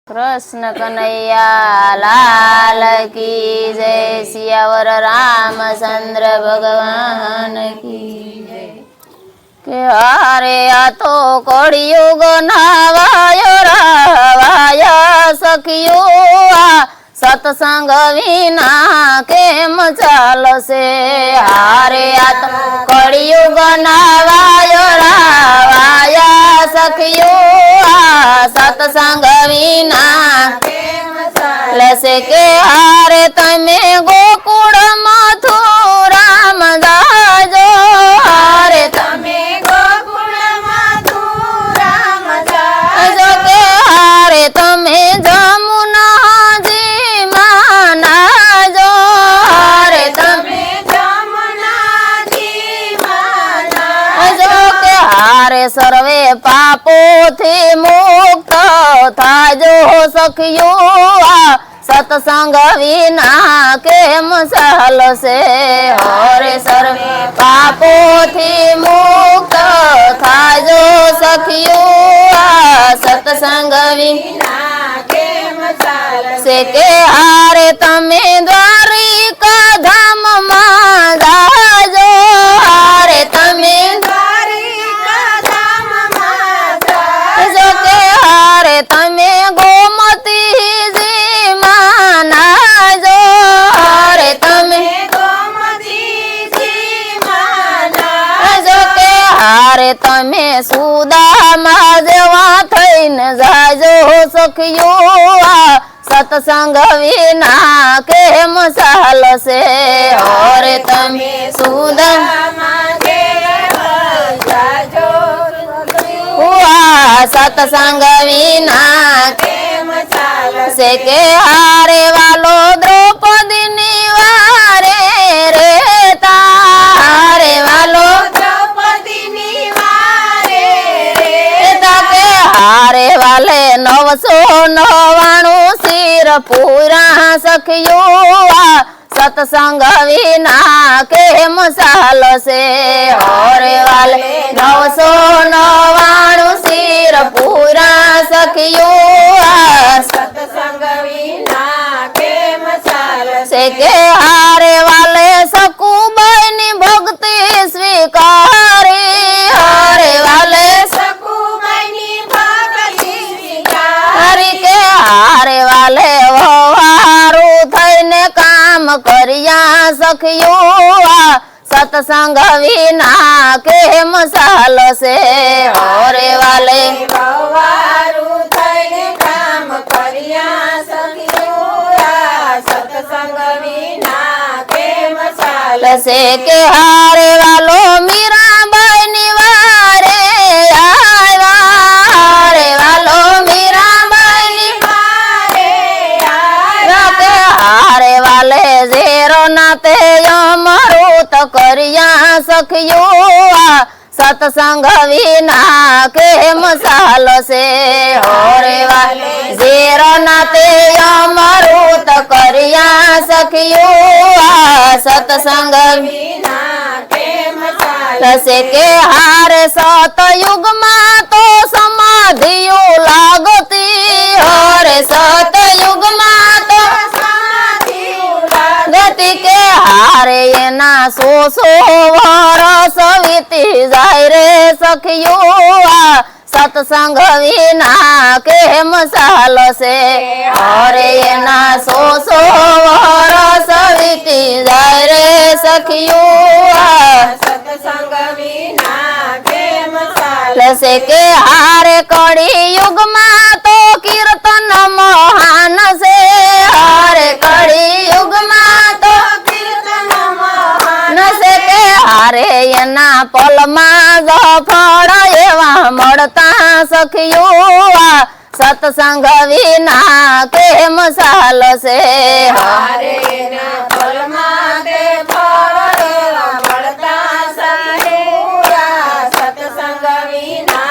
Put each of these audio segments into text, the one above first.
कृष्ण कन्हैया लाल की जय। सियावर रामचंद्र भगवान की जय। के अरे आ तो कड़ियुग नवायो रावाया सखियो आ सत्संग विना केम चालसे। हारे आ तो कड़ियुग नवायो रावाया सखियो आ सत्संग विना केम चालसे। के हारे तमे गोकुळ मथुराम जाजो। हारे तमे गोकुळ मथुराम जाजो। के हारे तमे जमुना जी मानाजो। हारे तमे जमुना जी मानाजो। के हारे सर्वे पापोथी मुक्त थाजो सखियो आ सत्संग विना केम चालसे। हरे सर्वे पापोथी मुक्त थाजो सखियो आ सत्संग विना केम चालसे। के हारे तमे द्वारिका धाम मां जाजो। हारे तमे द्वारिका धाम मां जाजो। के हारे तमे गोमती जी मानाजो। हारे तमे गोमती जी मानाजो। के हारे तमे सुदामा जेवा थईने जाजो सखियो आ सत्संग विना केम चालसे। हारे तमे सुदामा जेवा जाजो आ सत्संग विना केम चालसे। के हारे वालो द्रौपदी निवारे रेता। हारे वालो द्रौपदी निवारे रेता। के हारे वाले 999 सिर पूरा सखियो आ सत्संग विना केम चालसे। हारे वाले 999 सिर पूरा सखियो आ सत्संग विना केम चालसे। के हारे वाले सकुबाईनी भक्ति स्वीकारी। हारे वाले सकुबाईनी भक्ति स्वीकारी। के हारे वाले वहारू थईने काम करिया सखियो आ सत्संग विना केम चालसे। हारे वाले वहारू थईने काम करिया सखियो आ सत्संग विना केम चालसे। के हारे वालो मीराबाई निवारे आवा। हारे वालो मीराबाई निवारे आवा। के हारे वाले जेरो नाते अमृत करिया सखियो आ सत्संग विना केम चालसे। हारे वाले जेरो नाते अमृत करिया सखियो आ सत्संग विना केम चालसे। के हारे सतयुग मां तो समाधियो लागती। हारे सतयुग मां तो गति। के हारे एना 100 वर्ष वीती जाय रे सखियो आ सत्संग विना केम चालसे। हारे एना 100 वर्ष वीती जाय रे सखियो आ सत्संग विना केम चालसे। के हारे कड़ी युग मां तो कीर्तन महान से। हारे कड़ी युग मां तो कीर्तन महान से। के हारे एना पलमा जफड़ एवा मळता सखियो आ सत्संग विना केम चालसे। हारे एना पलमा जफड़ एवा मळता सखियो आ सत्संग विना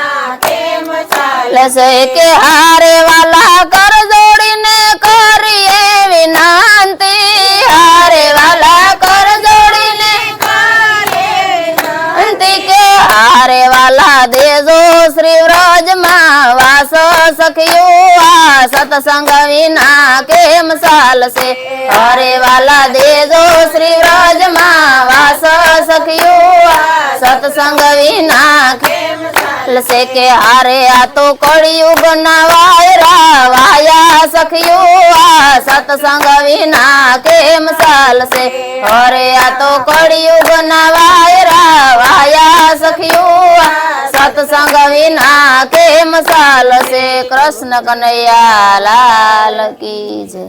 केम चालसे। के हारे वाला कर जोड़ीने करिए विनंती। हारे वाला कर जोड़ीने करिए विनंती। के हारे वाला देजो श्री व्रज मां वास सखियो आ સત્સંગ વિના કેમ ચાલશે અરે વાલા દેજો શ્રી વ્રજમાં વાસ સખિયો સત્સંગ વિના કેમ ચાલશે કે હારે આ તો કળિયુગ ના વાયરા વાયા સખિયો સત્સંગ વિના કેમ ચાલશે અરે આ તો કળિયુગ ના વાયરા વાયા સખિયો સત્સંગ વિના કેમ ચાલશે કૃષ્ણ કનૈયા લાલ કી જય